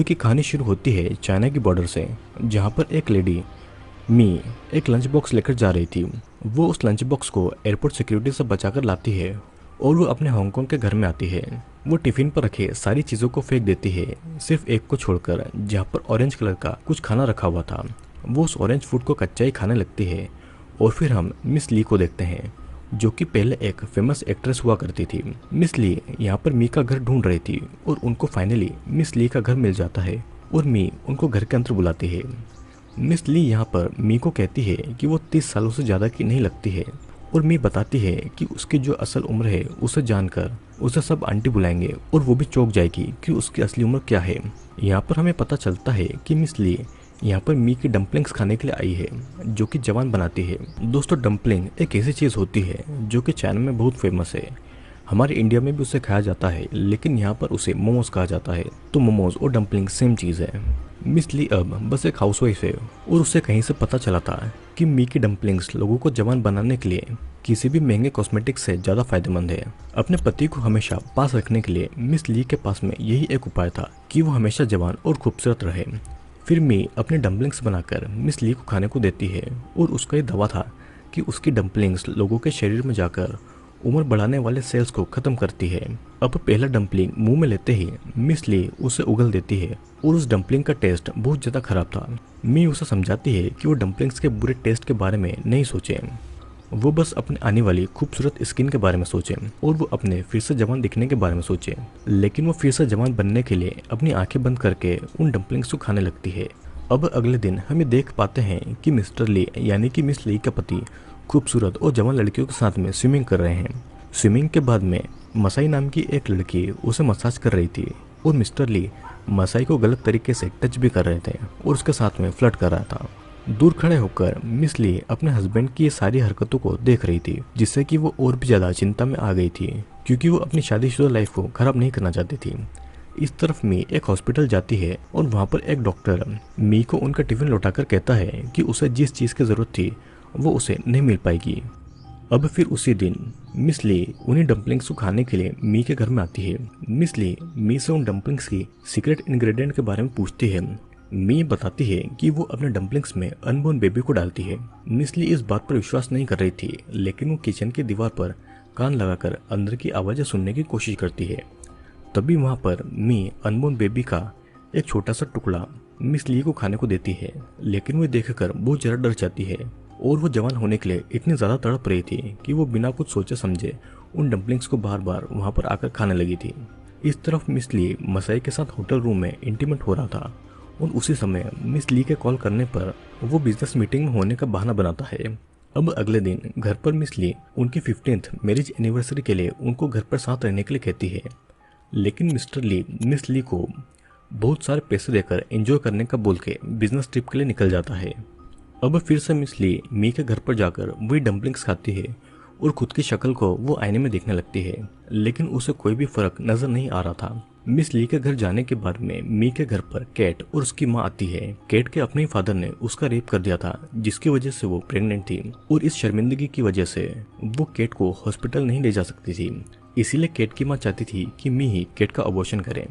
की कहानी शुरू होती है चाइना की बॉर्डर से, जहाँ पर एक लेडी मी एक लंच बॉक्स लेकर जा रही थी। वो उस लंच बॉक्स को एयरपोर्ट सिक्योरिटी से बचाकर लाती है और वो अपने हांगकांग के घर में आती है। वो टिफिन पर रखे सारी चीज़ों को फेंक देती है, सिर्फ एक को छोड़कर, जहाँ पर ऑरेंज कलर का कुछ खाना रखा हुआ था। वो उस ऑरेंज फूड को कच्चा ही खाने लगती है। और फिर हम मिस ली को देखते हैं, जो कि पहले एक फेमस एक्ट्रेस हुआ करती थी। मिस ली यहाँ पर मी का घर ढूंढ रही थी और उनको फाइनली मिस ली का घर मिल जाता है और मी उनको घर के अंदर बुलाती है। मिस ली यहाँ पर मी को कहती है कि वो 30 सालों से ज़्यादा की नहीं लगती है और मी बताती है कि उसकी जो असल उम्र है उसे जानकर उसे सब आंटी बुलाएंगे और वो भी चौंक जाएगी कि उसकी असली उम्र क्या है। यहाँ पर हमें पता चलता है कि मिस ली यहाँ पर मी की डम्पलिंग्स खाने के लिए आई है, जो कि जवान बनाती है। दोस्तों, डम्पलिंग एक ऐसी चीज़ होती है जो कि चाइना में बहुत फेमस है। हमारे इंडिया में भी उसे खाया जाता है, लेकिन यहाँ पर उसे मोमोज कहा जाता है। तो मोमोज और डम्पलिंग सेम चीज़ है। मिस ली अब बस एक हाउसवाइफ है और उसे कहीं से पता चला था कि मी की डम्पलिंग्स लोगों को जवान बनाने के लिए किसी भी महंगे कॉस्मेटिक्स से ज़्यादा फायदेमंद है। अपने पति को हमेशा पास रखने के लिए मिस ली के पास में यही एक उपाय था कि वो हमेशा जवान और खूबसूरत रहे। फिर मी अपने डम्पलिंग्स बनाकर मिस ली को खाने को देती है और उसका ये दावा था कि उसकी डम्पलिंग्स लोगों के शरीर में जाकर उम्र बढ़ाने वाले सेल्स को खत्म करती है। अब पहला डम्पलिंग मुंह में लेते ही मिस ली उसे उगल देती है और उस डम्पलिंग का टेस्ट बहुत ज़्यादा खराब था। मी उसे समझाती है कि वो डम्पलिंग्स के बुरे टेस्ट के बारे में नहीं सोचे, वो बस अपने आने वाली खूबसूरत स्किन के बारे में सोचे और वो अपने फिर से जवान दिखने के बारे में सोचे। लेकिन वो फिर से जवान बनने के लिए अपनी आंखें बंद करके उन डम्पलिंग्स को खाने लगती है। अब अगले दिन हमें देख पाते हैं कि मिस्टर ली यानी कि मिस ली का पति खूबसूरत और जवान लड़कियों के साथ में स्विमिंग कर रहे हैं। स्विमिंग के बाद में मसाई नाम की एक लड़की उसे मसाज कर रही थी और मिस्टर ली मसाई को गलत तरीके से टच भी कर रहे थे और उसके साथ में फ्लर्ट कर रहा था। दूर खड़े होकर मिस ली अपने हस्बैंड की ये सारी हरकतों को देख रही थी, जिससे कि वो और भी ज्यादा चिंता में आ गई थी, क्योंकि वो अपनी शादीशुदा लाइफ को खराब नहीं करना चाहती थी। इस तरफ मी एक हॉस्पिटल जाती है और वहाँ पर एक डॉक्टर मी को उनका टिफिन लौटाकर कहता है कि उसे जिस चीज़ की ज़रूरत थी वो उसे नहीं मिल पाएगी। अब फिर उसी दिन मिस ली उन्हीं डम्पलिंग्स को खाने के लिए मी के घर में आती है। मिस ली मी से उन डम्पलिंग्स की सीक्रेट इंग्रेडिएंट के बारे में पूछती है। मी बताती है कि वो अपने डम्पलिंग्स में अनबोर्न बेबी को डालती है। मिस ली इस बात पर विश्वास नहीं कर रही थी, लेकिन वो किचन की दीवार पर कान लगाकर अंदर की आवाज़ें सुनने की कोशिश करती है। तभी वहाँ पर मी अनबोर्न बेबी का एक छोटा सा टुकड़ा मिस ली को खाने को देती है, लेकिन वो देखकर बहुत ज़्यादा डर जाती है और वो जवान होने के लिए इतनी ज़्यादा तड़प रही थी कि वो बिना कुछ सोचे समझे उन डम्पलिंग्स को बार बार वहाँ पर आकर खाने लगी थी। इस तरफ मिस ली मसाई के साथ होटल रूम में इंटीमेट हो रहा था और उसी समय मिस ली के कॉल करने पर वो बिजनेस मीटिंग में होने का बहाना बनाता है। अब अगले दिन घर पर मिस ली उनकी 15th मैरिज एनिवर्सरी के लिए उनको घर पर साथ रहने के लिए कहती है, लेकिन मिस्टर ली मिस ली को बहुत सारे पैसे देकर एंजॉय करने का बोल के बिजनेस ट्रिप के लिए निकल जाता है। अब फिर से मिस ली मी के घर पर जाकर वही डम्पलिंग्स खाती है और खुद की शक्ल को वो आईने में देखने लगती है, लेकिन उसे कोई भी फर्क नजर नहीं आ रहा था। मिस ली के घर जाने के बाद में मी के घर पर कैट और उसकी माँ आती है। कैट के अपने फादर ने उसका रेप कर दिया था, जिसकी वजह से वो प्रेग्नेंट थी और इस शर्मिंदगी की वजह से वो कैट को हॉस्पिटल नहीं ले जा सकती थी। इसीलिए कैट की माँ चाहती थी कि मी ही कैट का अबॉर्शन करे।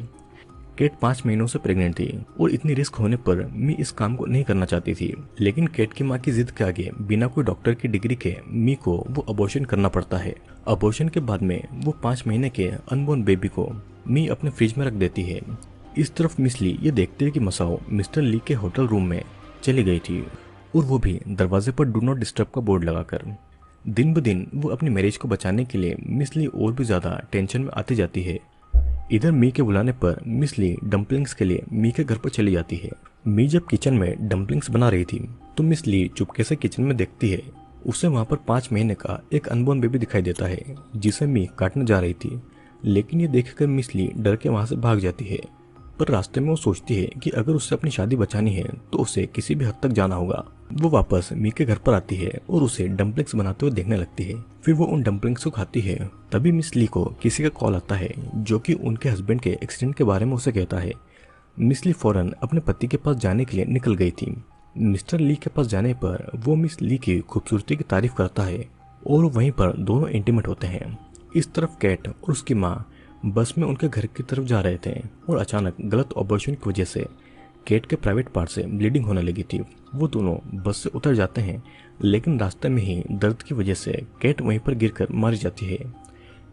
कैट 5 महीनों से प्रेग्नेंट थी और इतनी रिस्क होने पर मी इस काम को नहीं करना चाहती थी, लेकिन कैट की माँ की जिद के आगे बिना कोई डॉक्टर की डिग्री के मी को वो अबॉर्शन करना पड़ता है। अबॉर्शन के बाद में वो 5 महीने के अनबोर्न बेबी को मी अपने फ्रिज में रख देती है। इस तरफ मिस ली ये देखते हैं कि मसाओ मिस्टर ली के होटल रूम में चली गई थी और वो भी दरवाजे पर डू नॉट डिस्टर्ब का बोर्ड लगाकर। दिन ब दिन वो अपनी मैरिज को बचाने के लिए मिस ली और भी ज्यादा टेंशन में आती जाती है। इधर मी के बुलाने पर मिस ली डम्पलिंग्स के लिए मी के घर पर चली जाती है। मी जब किचन में डम्पलिंग्स बना रही थी तो मिस ली चुपके से किचन में देखती है। उसे वहाँ पर 5 महीने का एक अनबोर्न बेबी दिखाई देता है, जिसे मी काटने जा रही थी, लेकिन ये देखकर मिस ली डर के वहाँ से भाग जाती है। पर रास्ते में वो सोचती है कि अगर उसे अपनी शादी बचानी है तो उसे किसी भी हद तक जाना होगा। वो वापस मी के घर पर आती है और उसे डम्पलिंग्स बनाते हुए देखने लगती है। फिर वो उन डम्पलिंग्स को खाती है। तभी मिस ली को किसी का कॉल आता है, जो कि उनके हस्बैंड के एक्सीडेंट के बारे में उसे कहता है। मिस ली फौरन अपने पति के पास जाने के लिए निकल गई थी। मिस्टर ली के पास जाने पर वो मिस ली की खूबसूरती की तारीफ करता है और वहीं पर दोनों इंटीमेट होते हैं। इस तरफ कैट और उसकी माँ बस में उनके घर की तरफ जा रहे थे और अचानक गलत ऑपरेशन की वजह से केट के प्राइवेट पार्ट से ब्लीडिंग होने लगी थी। वो दोनों बस से उतर जाते हैं, लेकिन रास्ते में ही दर्द की वजह से केट वहीं पर गिरकर मारी जाती है।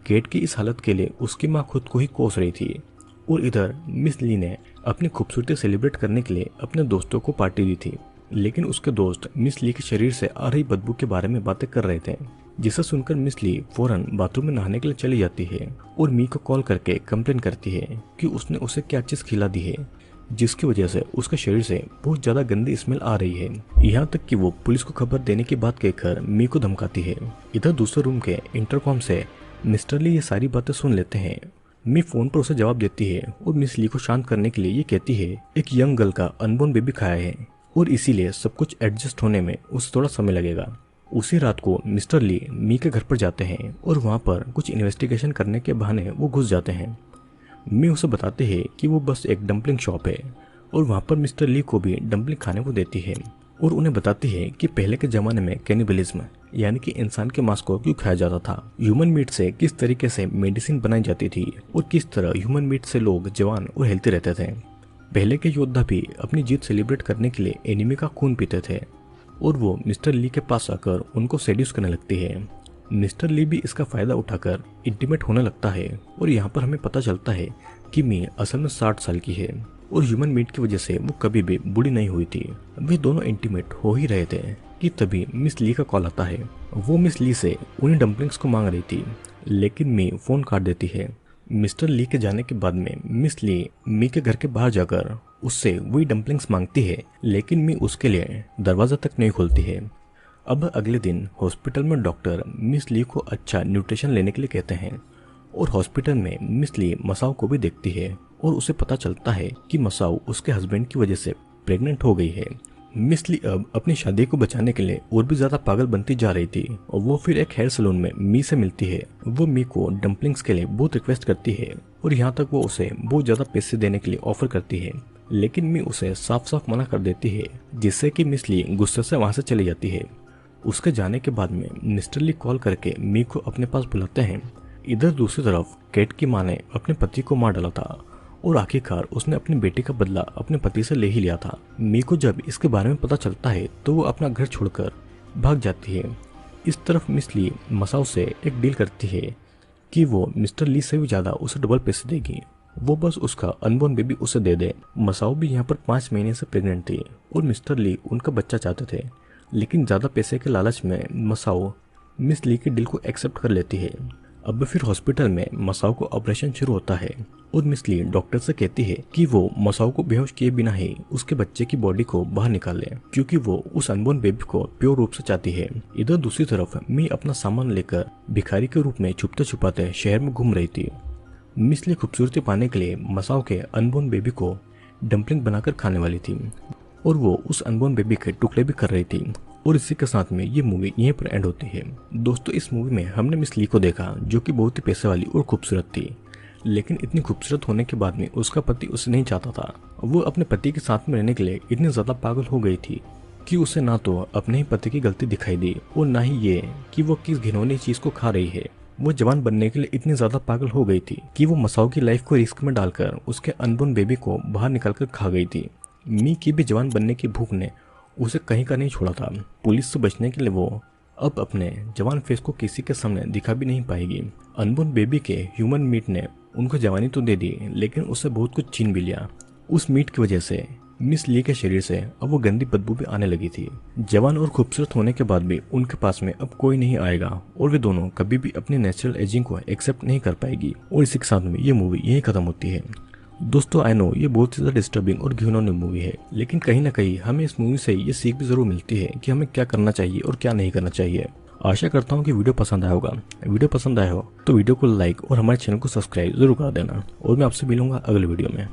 केट की इस हालत के लिए उसकी माँ खुद को ही कोस रही थी और इधर मिस ली ने अपनी खूबसूरती सेलिब्रेट करने के लिए अपने दोस्तों को पार्टी दी थी, लेकिन उसके दोस्त मिस ली के शरीर से आ रही बदबू के बारे में बातें कर रहे थे, जिसे सुनकर मिस ली फौरन बाथरूम में नहाने के लिए चली जाती है और मी को कॉल करके कंप्लेन करती है कि उसने उसे क्या चीज खिला दी है, जिसकी वजह से उसके शरीर से बहुत ज्यादा गंदी स्मेल आ रही है। यहाँ तक कि वो पुलिस को खबर देने की बात कहकर मी को धमकाती है। इधर दूसरे रूम के इंटरकॉम से मिस्टर ली ये सारी बातें सुन लेते हैं। मी फोन पर उसे जवाब देती है और मिस ली को शांत करने के लिए ये कहती है एक यंग गर्ल का अनबोर्न बेबी खाया है और इसीलिए सब कुछ एडजस्ट होने में उसे थोड़ा समय लगेगा। उसी रात को मिस्टर ली मी के घर पर जाते हैं और वहाँ पर कुछ इन्वेस्टिगेशन करने के बहाने वो घुस जाते हैं। मी उसे बताते हैं कि वो बस एक डम्पलिंग शॉप है और वहाँ पर मिस्टर ली को भी डम्पलिंग खाने को देती है और उन्हें बताती है कि पहले के ज़माने में कैनिबलिज्म यानी कि इंसान के मांस को क्यों खाया जाता था, ह्यूमन मीट से किस तरीके से मेडिसिन बनाई जाती थी और किस तरह ह्यूमन मीट से लोग जवान और हेल्थी रहते थे। पहले के योद्धा भी अपनी जीत सेलिब्रेट करने के लिए एनिमी का खून पीते थे और वो मिस्टर ली के पास आकर उनको सेड्यूस करने लगती है। मिस्टर ली भी इसका फायदा उठाकर इंटीमेट होने लगता है और यहाँ पर हमें पता चलता है कि मी असल में 60 साल की है और ह्यूमन मीट की वजह से वो कभी भी बूढ़ी नहीं हुई थी। वे दोनों इंटीमेट हो ही रहे थे कि तभी मिस ली का कॉल आता है। वो मिस ली से उन्हीं डम्पलिंग्स को मांग रही थी, लेकिन मी फोन काट देती है। मिस्टर ली के जाने के बाद में मिस ली मी के घर के बाहर जाकर उससे वही डम्पलिंग्स मांगती है, लेकिन मी उसके लिए दरवाजा तक नहीं खोलती है। अब अगले दिन हॉस्पिटल में डॉक्टर मिस ली को अच्छा न्यूट्रिशन लेने के लिए कहते हैं और हॉस्पिटल में मिस ली मसाओ को भी देखती है और उसे पता चलता है कि मसाओ उसके हस्बैंड की वजह से प्रेग्नेंट हो गई है। मिस ली अब अपनी शादी को बचाने के लिए और भी ज्यादा पागल बनती जा रही थी और वो फिर एक हेयर सैलून में मी से मिलती है। वो मी को डम्पलिंग्स के लिए बहुत रिक्वेस्ट करती है और यहाँ तक वो उसे बहुत ज्यादा पैसे देने के लिए ऑफर करती है, लेकिन मी उसे साफ साफ मना कर देती है, जिससे कि मिस ली गुस्से से वहां से चली जाती है। उसके जाने के बाद में मिस्टर ली कॉल करके मी को अपने पास बुलाते हैं। इधर दूसरी तरफ केट की माँ ने अपने पति को मार डाला था और आखिरकार उसने अपनी बेटी का बदला अपने पति से ले ही लिया था। मी को जब इसके बारे में पता चलता है तो वो अपना घर छोड़कर भाग जाती है। इस तरफ मिस ली मसाओ से एक डील करती है कि वो मिस्टर ली से भी ज्यादा उसे डबल पैसे देगी, वो बस उसका अनबोर्न बेबी उसे दे दे। मसाओ भी यहाँ पर 5 महीने से प्रेग्नेंट थी और मिस्टर ली उनका बच्चा चाहते थे, लेकिन ज्यादा पैसे के लालच में मसाओ मिस ली की डील को एक्सेप्ट कर लेती है। अब फिर हॉस्पिटल में मसाओ को ऑपरेशन शुरू होता है और मिस ली डॉक्टर से कहती है कि वो मसाओ को बेहोश किए बिना ही उसके बच्चे की बॉडी को बाहर निकाले, क्योंकि वो उस अनबोर्न बेबी को प्योर रूप से चाहती है। इधर दूसरी तरफ मी अपना सामान लेकर भिखारी के रूप में छुपते छुपाते शहर में घूम रही थी। मिस ली खूबसूरती पाने के लिए मसाओ के अनबोर्न बेबी को डम्पलिंग बनाकर खाने वाली थी और वो उस अनबोर्न बेबी के टुकड़े भी कर रही थी। और इसी के साथ में ये मूवी यहीं पर एंड होती है। दोस्तों, इस मूवी में हमने मिस ली को देखा जो कि बहुत ही पैसे वाली और खूबसूरत थी, लेकिन इतनी खूबसूरत होने के बाद में उसका पति उसे नहीं चाहता था। वो अपने पति के साथ में रहने के लिए इतनी ज्यादा पागल हो गई थी कि उसे ना तो अपने ही पति की गलती दिखाई दी और ना ही ये कि वो किस घिनौनी चीज को खा रही है। वो जवान बनने के लिए इतनी ज्यादा पागल हो गई थी कि वो मसाओ की लाइफ को रिस्क में डालकर उसके अनबोर्न बेबी को बाहर निकालकर खा गई थी। मी की भी जवान बनने की भूख ने उसे कहीं का नहीं छोड़ा था। पुलिस से बचने के लिए वो अब अपने जवान फेस को किसी के सामने दिखा भी नहीं पाएगी। अनबोर्न बेबी के ह्यूमन मीट ने उनको जवानी तो दे दी, लेकिन उससे बहुत कुछ छीन भी लिया। उस मीट की वजह से मिस ली के शरीर से अब वो गंदी बदबू भी आने लगी थी। जवान और खूबसूरत होने के बाद भी उनके पास में अब कोई नहीं आएगा और वे दोनों कभी भी अपनी नेचुरल एजिंग को एक्सेप्ट नहीं कर पाएगी। और इसी के साथ में ये मूवी यही खत्म होती है। दोस्तों, आई नो ये बहुत ही ज्यादा डिस्टर्बिंग और घिनौनी मूवी है, लेकिन कहीं ना कहीं हमें इस मूवी से ये सीख भी जरूर मिलती है कि हमें क्या करना चाहिए और क्या नहीं करना चाहिए। आशा करता हूँ कि वीडियो पसंद आया होगा। वीडियो पसंद आया हो तो वीडियो को लाइक और हमारे चैनल को सब्सक्राइब जरूर कर देना और मैं आपसे मिलूंगा अगले वीडियो में।